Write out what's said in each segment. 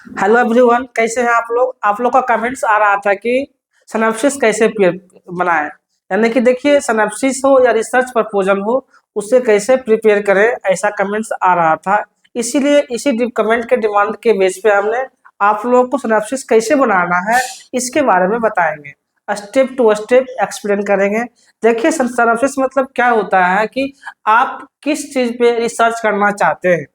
Hello everyone, कैसे हैं आप लोग? आप लोग का कमेंट्स आ रहा था कि सिनॉप्सिस कैसे बनाएं। यानी कि देखिए, सिनॉप्सिस हो या रिसर्च प्रपोजल हो, उसे कैसे प्रिपेयर करें, ऐसा कमेंट्स आ रहा था। इसीलिए इसी कमेंट के डिमांड के बेस पे हमने आप लोगों को सिनॉप्सिस कैसे बनाना है इसके बारे में बताएंगे। स्टेप टू स्टेप एक्सप्लेन करेंगे। देखिए, सिनॉप्सिस मतलब क्या होता है कि आप किस चीज पे रिसर्च करना चाहते हैं।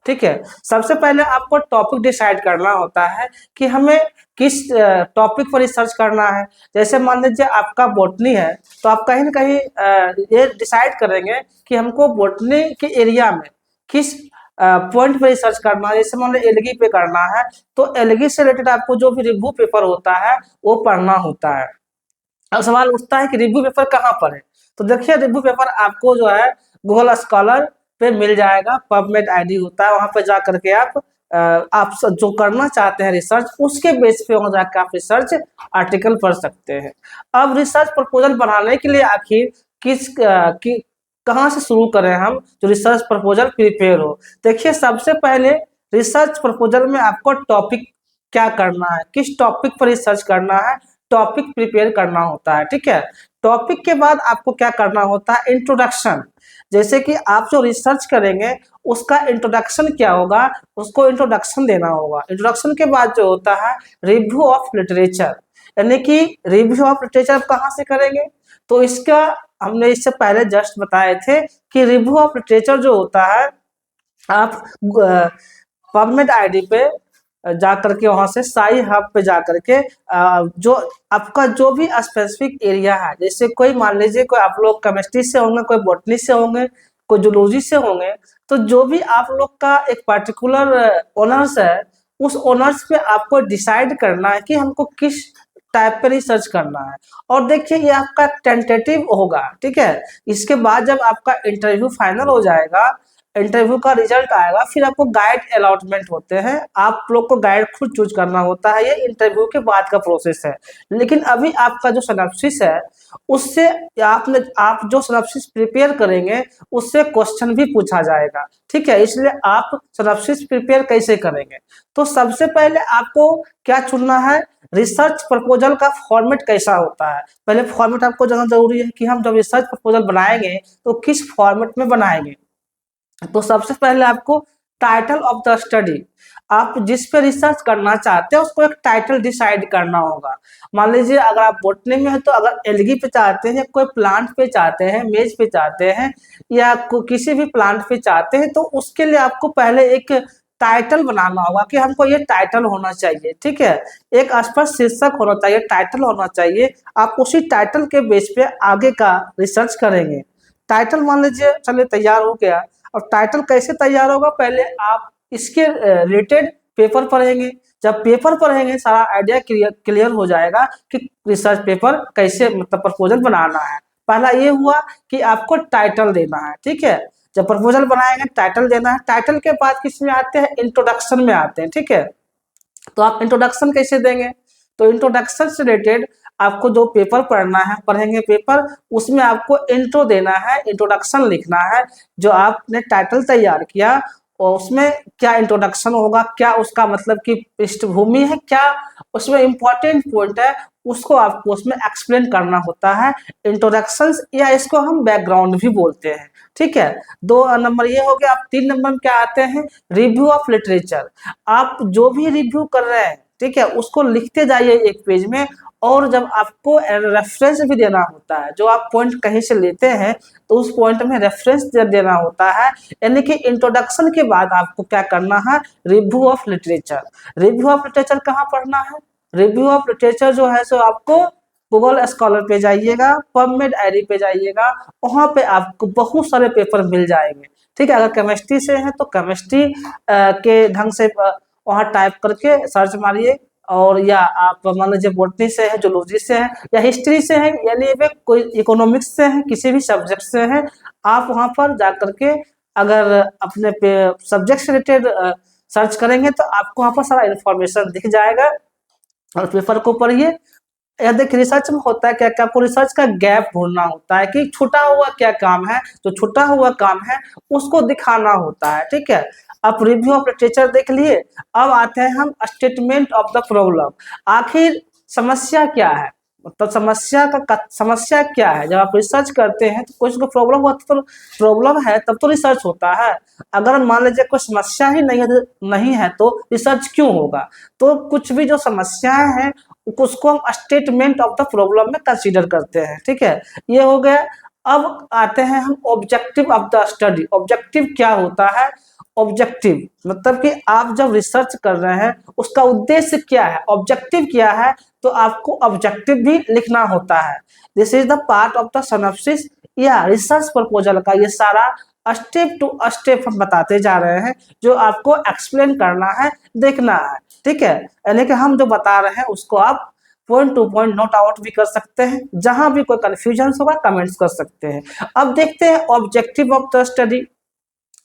ठीक है। सबसे पहले आपको टॉपिक डिसाइड करना होता है कि हमें किस टॉपिक पर रिसर्च करना है। जैसे मान लीजिए आपका बॉटनी है, तो आप कहीं ना कहीं ये डिसाइड करेंगे कि हमको बॉटनी के एरिया में किस पॉइंट पर रिसर्च करना है। जैसे मान लीजिए एलगी पे करना है, तो एलगी से रिलेटेड आपको जो भी रिव्यू पेपर होता है वो पढ़ना होता है। अब सवाल उठता है कि रिव्यू पेपर कहाँ पर है। तो देखिए, रिव्यू पेपर आपको जो है गूगल स्कॉलर पे मिल जाएगा। पबमेड आईडी होता है, वहां पे जा करके आप जो करना चाहते हैं रिसर्च, उसके बेस पे वहां जाकर आप रिसर्च आर्टिकल पढ़ सकते हैं। अब रिसर्च प्रपोजल बनाने के लिए आखिर कहाँ से शुरू करें हम, जो रिसर्च प्रपोजल प्रिपेयर हो। देखिए, सबसे पहले रिसर्च प्रपोजल में आपको टॉपिक क्या करना है, किस टॉपिक पर रिसर्च करना है, टॉपिक प्रिपेयर करना होता है। ठीक है। टॉपिक के बाद आपको क्या करना होता है, इंट्रोडक्शन। जैसे कि आप जो रिसर्च करेंगे उसका इंट्रोडक्शन क्या होगा, उसको इंट्रोडक्शन देना होगा। इंट्रोडक्शन के बाद जो होता है रिव्यू ऑफ लिटरेचर, यानी कि रिव्यू ऑफ लिटरेचर कहाँ से करेंगे। तो इसका हमने इससे पहले जस्ट बताए थे कि रिव्यू ऑफ लिटरेचर जो होता है, आप पबमेड आईडी पे जा करके वहां से साई हब पे जा करके जो आपका जो भी स्पेसिफिक एरिया है, जैसे कोई मान लीजिए कोई आप लोग केमिस्ट्री से होंगे, कोई बॉटनी से होंगे, कोई जूलॉजी से होंगे, तो जो भी आप लोग का एक पर्टिकुलर ऑनर्स है, उस ऑनर्स पे आपको डिसाइड करना है कि हमको किस टाइप पे रिसर्च करना है। और देखिए, ये आपका टेंटेटिव होगा। ठीक है। इसके बाद जब आपका इंटरव्यू फाइनल हो जाएगा, इंटरव्यू का रिजल्ट आएगा, फिर आपको गाइड अलॉटमेंट होते हैं। आप लोग को गाइड खुद चूज करना होता है, ये इंटरव्यू के बाद का प्रोसेस है। लेकिन अभी आपका जो सिनॉप्सिस है, उससे आप जो सिनॉप्सिस प्रिपेयर करेंगे उससे क्वेश्चन भी पूछा जाएगा। ठीक है। इसलिए आप सिनॉप्सिस प्रिपेयर कैसे करेंगे, तो सबसे पहले आपको क्या चुनना है, रिसर्च प्रपोजल का फॉर्मेट कैसा होता है। पहले फॉर्मेट आपको जानना जरूरी है कि हम जब रिसर्च प्रपोजल बनाएंगे तो किस फॉर्मेट में बनाएंगे। तो सबसे पहले आपको टाइटल ऑफ द स्टडी, आप जिस पे रिसर्च करना चाहते हैं उसको एक टाइटल डिसाइड करना होगा। मान लीजिए अगर आप बोटनी में है, तो अगर एल्गी पे चाहते हैं, कोई प्लांट पे चाहते हैं, मेज पे चाहते हैं, या किसी भी प्लांट पे चाहते हैं, तो उसके लिए आपको पहले एक टाइटल बनाना होगा कि हमको ये टाइटल होना चाहिए। ठीक है। एक स्पष्ट शीर्षक होना चाहिए, टाइटल होना चाहिए। आप उसी टाइटल के बेस पे आगे का रिसर्च करेंगे। टाइटल मान लीजिए चलिए तैयार हो गया। और टाइटल कैसे तैयार होगा, पहले आप इसके रिलेटेड पेपर पढ़ेंगे। जब पेपर पढ़ेंगे सारा आइडिया क्लियर हो जाएगा कि रिसर्च पेपर कैसे मतलब प्रपोजल बनाना है। पहला ये हुआ कि आपको टाइटल देना है। ठीक है। जब प्रपोजल बनाएंगे टाइटल देना है। टाइटल के बाद किस में आते हैं, इंट्रोडक्शन में आते हैं। ठीक है। तो आप इंट्रोडक्शन कैसे देंगे, तो इंट्रोडक्शन से रिलेटेड आपको जो पेपर पढ़ना है, पढ़ेंगे पेपर, उसमें आपको इंट्रो देना है, इंट्रोडक्शन लिखना है। जो आपने टाइटल तैयार किया और उसमें क्या इंट्रोडक्शन होगा, क्या उसका मतलब कि पृष्ठभूमि है, क्या उसमें इंपॉर्टेंट पॉइंट है, उसको आपको उसमें एक्सप्लेन करना होता है। इंट्रोडक्शन, या इसको हम बैकग्राउंड भी बोलते हैं। ठीक है। 2 नंबर ये हो गया। आप 3 नंबर में क्या आते हैं, रिव्यू ऑफ लिटरेचर। आप जो भी रिव्यू कर रहे हैं, ठीक है, उसको लिखते जाइए एक पेज में। और जब आपको रेफरेंस भी देना होता है, जो आप पॉइंट कहीं से लेते हैं, तो उस पॉइंट में रेफरेंस देना होता है। यानी कि इंट्रोडक्शन के बाद आपको क्या करना है, review of literature. Review of literature कहाँ पढ़ना है, रिव्यू ऑफ लिटरेचर जो है सो आपको गूगल स्कॉलर पे जाइएगा, पबमेड आईडी पे जाइएगा, वहां पे आपको बहुत सारे पेपर मिल जाएंगे। ठीक है। अगर केमिस्ट्री से है तो केमिस्ट्री के ढंग से वहां टाइप करके सर्च मारिए। और या आप मान लीजिए बॉटनी से है, जूलॉजी से है, या हिस्ट्री से है, यानी वे कोई इकोनॉमिक्स से है, किसी भी सब्जेक्ट से है, आप वहां पर जा करके अगर अपने सब्जेक्ट से रिलेटेड सर्च करेंगे तो आपको वहां पर सारा इंफॉर्मेशन दिख जाएगा। और पेपर को पढ़िए। या देखिए रिसर्च में होता है क्या कि आपको रिसर्च का गैप ढूंढना होता है कि छुटा हुआ क्या काम है, जो छुटा हुआ काम है उसको दिखाना होता है। ठीक है, आप रिव्यू ऑफ लिटरेचर देख लिए। अब आते हैं हम स्टेटमेंट ऑफ द प्रॉब्लम। आखिर समस्या क्या है, मतलब समस्या क्या है। जब आप रिसर्च करते हैं तो कुछ को प्रॉब्लम हुआ तो प्रॉब्लम है तब तो रिसर्च होता है। अगर मान लीजिए कोई समस्या ही नहीं है तो रिसर्च क्यों होगा। तो कुछ भी जो समस्याएं हैं उसको हम स्टेटमेंट ऑफ द प्रॉब्लम में कंसीडर करते हैं। ठीक है, ये हो गया। अब आते हैं हम objective of the study. Objective क्या होता है। ऑब्जेक्टिव मतलब कि आप जब रिसर्च कर रहे हैं उसका उद्देश्य क्या है, ऑब्जेक्टिव क्या है, तो आपको ऑब्जेक्टिव भी लिखना होता है। This is the part of the synopsis या रिसर्च प्रपोजल का ये सारा स्टेप टू स्टेप हम बताते जा रहे हैं जो आपको एक्सप्लेन करना है, देखना है। ठीक है, यानी कि हम जो बता रहे हैं उसको आप point two point note out भी कर सकते हैं, जहां भी कोई कंफ्यूजन होगा कमेंट्स कर सकते हैं। अब देखते हैं ऑब्जेक्टिव ऑफ द स्टडी।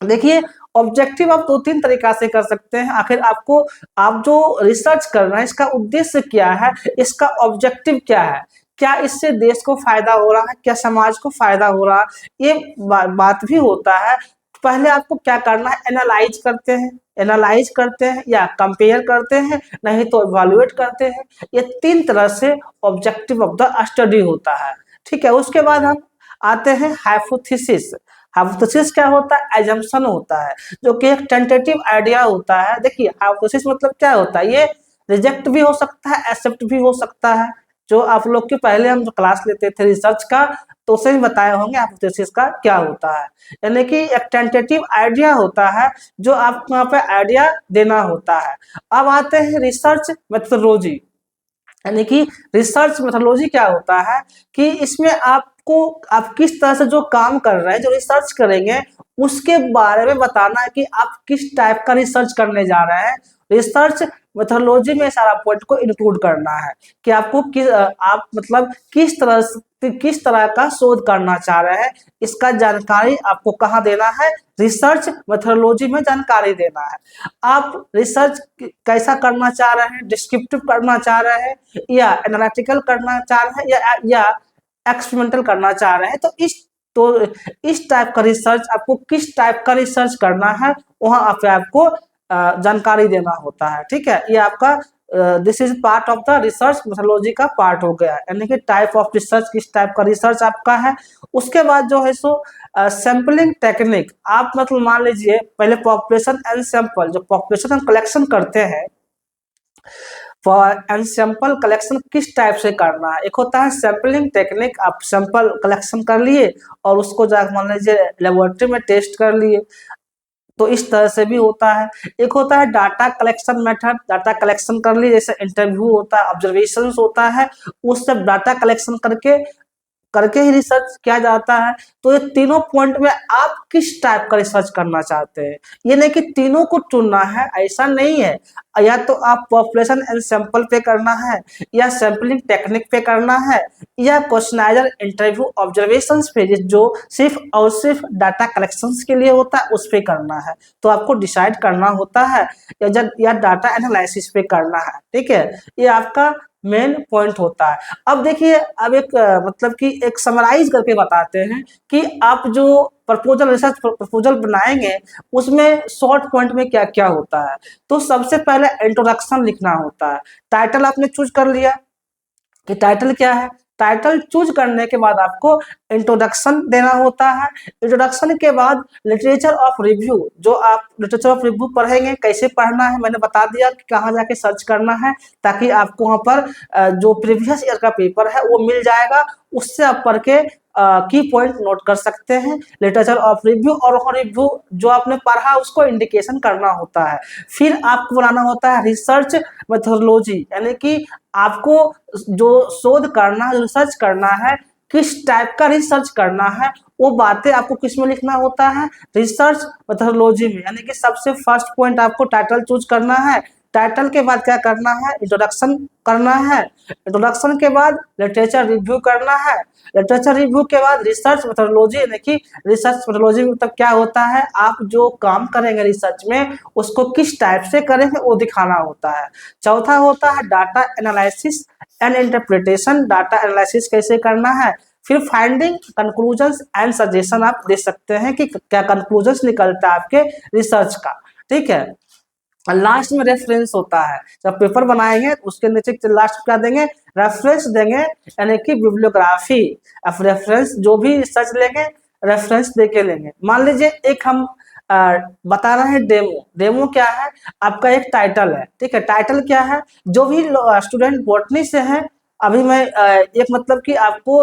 देखिए ऑब्जेक्टिव आप दो तीन तरीका से कर सकते हैं। आखिर आपको आप जो रिसर्च कर रहे हैं इसका उद्देश्य क्या है, इसका ऑब्जेक्टिव क्या है, क्या इससे देश को फायदा हो रहा है, क्या समाज को फायदा हो रहा है, ये बात भी होता है। पहले आपको क्या करना है, एनालाइज करते हैं या कंपेयर करते हैं, नहीं तो इवैल्यूएट करते हैं। ये तीन तरह से ऑब्जेक्टिव ऑफ द स्टडी होता है। ठीक है, उसके बाद हम आते हैं हाइपोथेसिस। हाइपोथेसिस क्या होता है, एजम्पशन होता है, जो कि एक टेंटेटिव आइडिया होता है। देखिए हाइपोथेसिस मतलब क्या होता है, ये रिजेक्ट भी हो सकता है, एक्सेप्ट भी हो सकता है। जो आप लोग के पहले हम जो क्लास लेते थे रिसर्च का तो उसे भी बताए होंगे हाइपोथेसिस का क्या होता है। यानी कि एक टेंटेटिव आइडिया होता है जो आपको यहाँ पे आइडिया देना होता है। अब आते हैं रिसर्च मेथोडोलॉजी। यानी कि रिसर्च मेथोडोलॉजी क्या होता है कि इसमें आपको आप किस तरह से जो काम कर रहे हैं, जो रिसर्च करेंगे उसके बारे में बताना है कि आप किस टाइप का रिसर्च करने जा रहे हैं। रिसर्च मेथोडोलॉजी में सारा पॉइंट को इंक्लूड करना है कि आपको आप मतलब किस तरह का शोध करना चाह रहे हैं, इसका जानकारी आपको कहाँ देना है, रिसर्च मेथोडोलॉजी में जानकारी देना है। आप रिसर्च कैसा करना चाह रहे हैं, डिस्क्रिप्टिव करना चाह रहे हैं या एनालिटिकल करना चाह रहे हैं या एक्सपेरिमेंटल करना चाह रहे हैं, तो इस टाइप का रिसर्च आपको किस टाइप का रिसर्च करना है वहां पे आपको जानकारी देना होता है। ठीक है, ये आपका this is part of the research methodology का पार्ट हो गया, यानी कि टाइप ऑफ रिसर्च किस टाइप का रिसर्च आपका है। उसके बाद जो है सो सैंपलिंग टेक्निक। आप मतलब मान लीजिए पहले पॉपुलेशन एंड सैंपल, जो पॉपुलेशन हम कलेक्शन करते हैं एंड सैंपल कलेक्शन किस टाइप से करना है। एक होता है सैंपलिंग टेक्निक, आप सैंपल कलेक्शन कर लिए और उसको जाकर मान लीजिए लेबोरेटरी में टेस्ट कर लिए, तो इस तरह से भी होता है। एक होता है data collection method, data collection कर लिए, जैसे इंटरव्यू होता है, ऑब्जर्वेशन होता है, उस सब डाटा कलेक्शन करके ही रिसर्च किया जाता है। तो ये तीनों पॉइंट में आप किस टाइप का रिसर्च करना चाहते हैं, ये नहीं कि तीनों को चुनना है, ऐसा नहीं है। या तो आप पॉपुलेशन एंड सैंपल पे करना है, या सैंपलिंग टेक्निक पे करना है, या क्वेश्चनाइजर इंटरव्यू ऑब्जर्वेशंस पे जो सिर्फ और सिर्फ डाटा कलेक्शंस के लिए होता है उस पे करना है। तो आपको डिसाइड करना होता है या डाटा एनालिसिस पे करना है। ठीक है, ये आपका मेन पॉइंट होता है। अब देखिए अब एक मतलब कि एक समराइज करके बताते हैं कि आप जो रिसर्च प्रपोजल बनाएंगे उसमें शॉर्ट पॉइंट में क्या क्या होता है। तो सबसे पहले इंट्रोडक्शन लिखना होता है। टाइटल आपने चूज कर लिया कि टाइटल क्या है, टाइटल चूज करने के बाद आपको इंट्रोडक्शन देना होता है। इंट्रोडक्शन के बाद लिटरेचर ऑफ रिव्यू, जो आप लिटरेचर ऑफ रिव्यू पढ़ेंगे, कैसे पढ़ना है मैंने बता दिया कि कहाँ जाके सर्च करना है, ताकि आपको वहाँ पर जो प्रीवियस ईयर का पेपर है वो मिल जाएगा, उससे आप पढ़ के की पॉइंट नोट कर सकते हैं। लिटरेचर ऑफ रिव्यू और रिव्यू जो आपने पढ़ा उसको इंडिकेशन करना होता है। फिर आपको बनाना होता है रिसर्च मेथोडोलॉजी, यानी कि आपको जो शोध करना है, रिसर्च करना है, किस टाइप का रिसर्च करना है, वो बातें आपको किस में लिखना होता है, रिसर्च मेथोडोलॉजी में। यानी कि सबसे फर्स्ट पॉइंट आपको टाइटल चूज करना है, टाइटल के बाद क्या करना है, इंट्रोडक्शन करना है। इंट्रोडक्शन के बाद लिटरेचर रिव्यू करना है। लिटरेचर रिव्यू के बाद रिसर्च मेथोडोलॉजी, यानी कि रिसर्च मेथोडोलॉजी मतलब क्या होता है, आप जो काम करेंगे रिसर्च में उसको किस टाइप से करेंगे वो दिखाना होता है। चौथा होता है data analysis and interpretation, data analysis कैसे करना है। फिर फाइंडिंग, कंक्लूजन्स एंड सजेशन आप दे सकते हैं कि क्या कंक्लूजन्स निकलता है आपके रिसर्च का, ठीक है। लास्ट में रेफरेंस होता है, जब पेपर बनाएंगे उसके नीचे लास्ट क्या देंगे, रेफरेंस देंगे, यानी कि बिब्लियोग्राफी। अब रेफरेंस जो भी रिसर्च लेंगे रेफरेंस देके लेंगे। मान लीजिए एक हम बता रहे हैं डेमो। डेमो क्या है, आपका एक टाइटल है, ठीक है। टाइटल क्या है, जो भी स्टूडेंट बॉटनी से हैं, अभी मैं एक मतलब कि आपको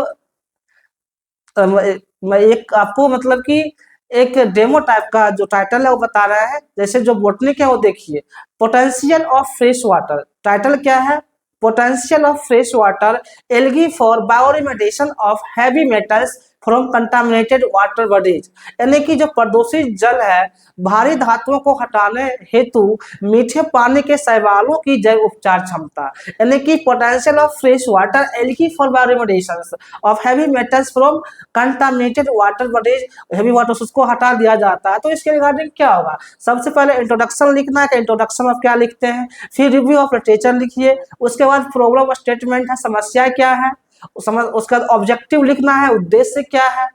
मैं एक आपको मतलब कि एक डेमो टाइप का जो टाइटल है वो बता रहा है। जैसे जो बॉटनी क्या है वो देखिए, potential of fresh water. Title क्या है, potential of fresh water algae for bioremediation of heavy metals from contaminated water bodies, यानी कि जो प्रदूषित जल है भारी धातुओं को हटाने हेतु मीठे पानी के शैवालों की जैव उपचार क्षमता, यानी कि potential of fresh water algae for bioremediation of heavy metals from contaminated water bodies, heavy water उसको हटा दिया जाता है। तो इसके रिगार्डिंग क्या होगा, सबसे पहले इंट्रोडक्शन लिखना है। इंट्रोडक्शन आप क्या लिखते हैं, फिर रिव्यू ऑफ लिटरेचर लिखिए, उसके बाद प्रॉब्लम स्टेटमेंट है, समस्या क्या है, उसका ऑब्जेक्टिव लिखना है, उद्देश्य क्या है,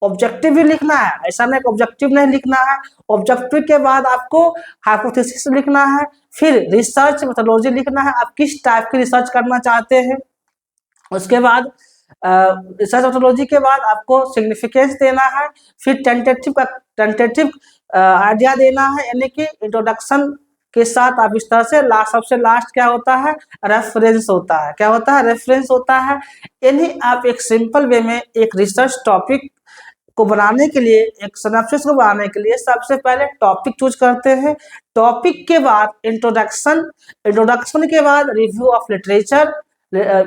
ऑब्जेक्टिव भी लिखना है, ऐसा नहीं ऑब्जेक्टिव नहीं लिखना है। ऑब्जेक्टिव के बाद आपको हाइपोथेसिस लिखना है, फिर रिसर्च मेथोडोलॉजी लिखना है, आप किस टाइप की रिसर्च करना चाहते हैं। उसके बाद रिसर्च मेथोडोलॉजी के बाद आपको सिग्निफिकेंस देना है, फिर टेंटेटिव आइडिया देना है, यानी कि इंट्रोडक्शन के साथ आप इस तरह से सबसे लास्ट क्या होता है, रेफरेंस होता है। क्या होता है, रेफरेंस होता है। यानी आप एक सिंपल वे में एक रिसर्च टॉपिक को बनाने के लिए, एक सिनॉप्सिस को बनाने के लिए सबसे पहले टॉपिक चूज करते हैं। टॉपिक के बाद इंट्रोडक्शन, इंट्रोडक्शन के बाद रिव्यू ऑफ लिटरेचर,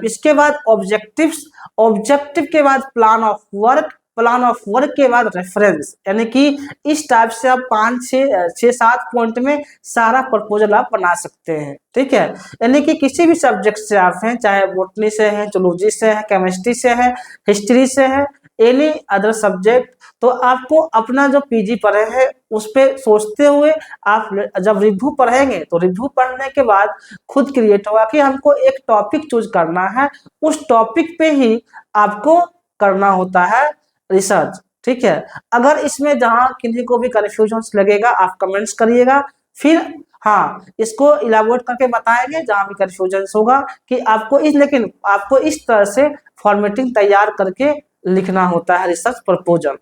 इसके बाद ऑब्जेक्टिव्स, ऑब्जेक्टिव के बाद plan of work, plan of work के बाद रेफरेंस, यानी कि इस टाइप से आप 5-6-7 पॉइंट में सारा प्रपोजल आप बना सकते हैं, ठीक है। यानी कि किसी भी सब्जेक्ट से आप हैं, चाहे बॉटनी से हैं, जूलॉजी से हैं, केमिस्ट्री से हैं, हिस्ट्री से हैं, एनी अदर सब्जेक्ट, तो आपको अपना जो पीजी पढ़े हैं उस पर सोचते हुए आप जब रिव्यू पढ़ेंगे तो रिव्यू पढ़ने के बाद खुद क्रिएट होगा कि हमको एक टॉपिक चूज करना है, उस टॉपिक पे ही आपको करना होता है रिसर्च, ठीक है। अगर इसमें जहां किसी को भी कंफ्यूजन लगेगा आप कमेंट्स करिएगा, फिर हाँ इसको इलाबोरेट करके बताएंगे जहां भी कंफ्यूजन होगा कि आपको लेकिन आपको इस तरह से फॉर्मेटिंग तैयार करके लिखना होता है रिसर्च प्रपोजल।